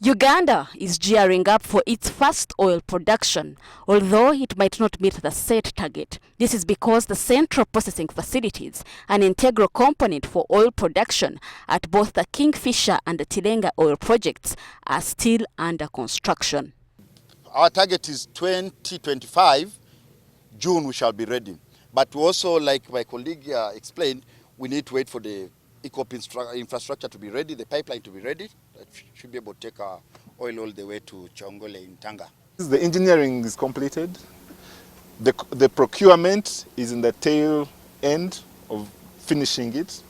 Uganda is gearing up for its first oil production, although it might not meet the set target. This is because the central processing facilities, an integral component for oil production at both the Kingfisher and the Tilenga oil projects, are still under construction. Our target is 2025, June we shall be ready. But also, like my colleague explained, we need to wait for the EACOP infrastructure to be ready, the pipeline to be ready. That should be able to take our oil all the way to Chongole in Tanga. The engineering is completed. The procurement is in the tail end of finishing it.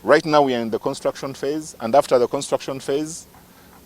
Right now we are in the construction phase, and after the construction phase,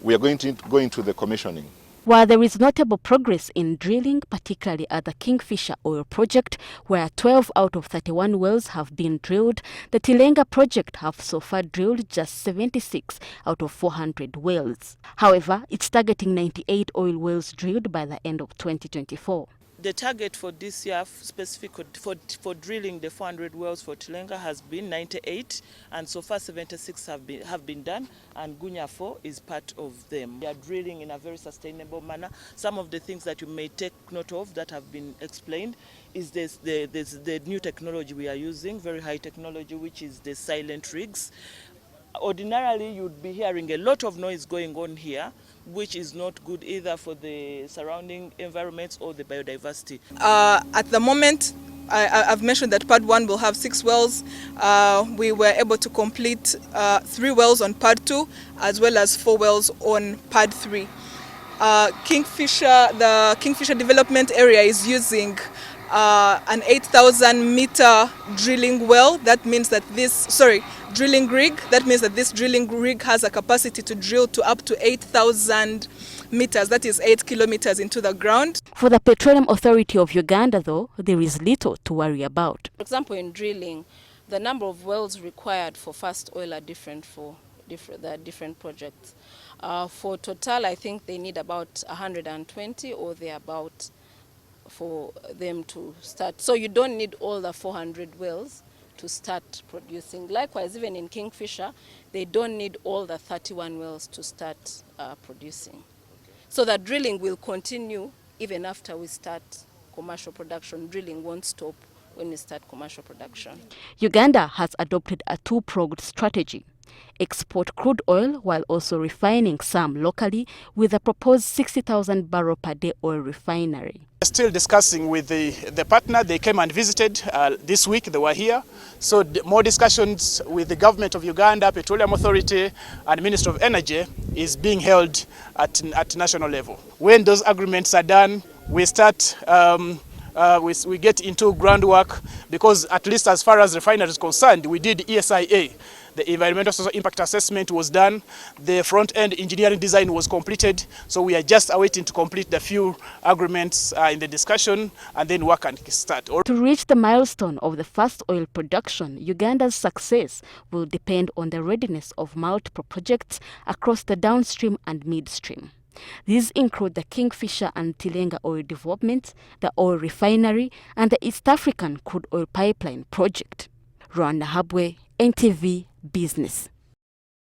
we are going to go into the commissioning. While there is notable progress in drilling, particularly at the Kingfisher oil project, where 12 out of 31 wells have been drilled, the Tilenga project have so far drilled just 76 out of 400 wells. However, it's targeting 98 oil wells drilled by the end of 2024. The target for this year, specific for drilling the 400 wells for Tilenga, has been 98, and so far 76 have been done, and Gunya 4 is part of them. We are drilling in a very sustainable manner. Some of the things that you may take note of that have been explained is the new technology we are using, very high technology, which is the silent rigs. Ordinarily, you'd be hearing a lot of noise going on here, which is not good either for the surrounding environments or the biodiversity. At the moment, I've mentioned that Pad 1 will have 6 wells. We were able to complete 3 wells on Pad 2, as well as 4 wells on Pad 3. The Kingfisher development area is using an 8,000 meter drilling well. That means that drilling rig. That means that this drilling rig has a capacity to drill to up to 8,000 meters. That is 8 kilometers into the ground. For the Petroleum Authority of Uganda, though, there is little to worry about. For example, in drilling, the number of wells required for fast oil are different for the different projects. For Total, I think they need about 120 or thereabout for them to start. So you don't need all the 400 wells to start producing. Likewise, even in Kingfisher, they don't need all the 31 wells to start producing. So the drilling will continue even after we start commercial production. Drilling won't stop when we start commercial production. Uganda has adopted a two-pronged strategy: export crude oil while also refining some locally with a proposed 60,000 barrel per day oil refinery. We're still discussing with the partner. They came and visited this week. They were here. So more discussions with the government of Uganda, Petroleum Authority and Ministry of Energy is being held at national level. When those agreements are done, we start we get into groundwork, because at least as far as refinery is concerned, we did ESIA. The environmental social impact assessment was done. The front-end engineering design was completed. So we are just awaiting to complete the few agreements in the discussion, and then work can start. To reach the milestone of the first oil production, Uganda's success will depend on the readiness of multiple projects across the downstream and midstream. These include the Kingfisher and Tilenga oil development, the oil refinery, and the East African crude oil pipeline project. Ronah Nahabwe, NTV Business.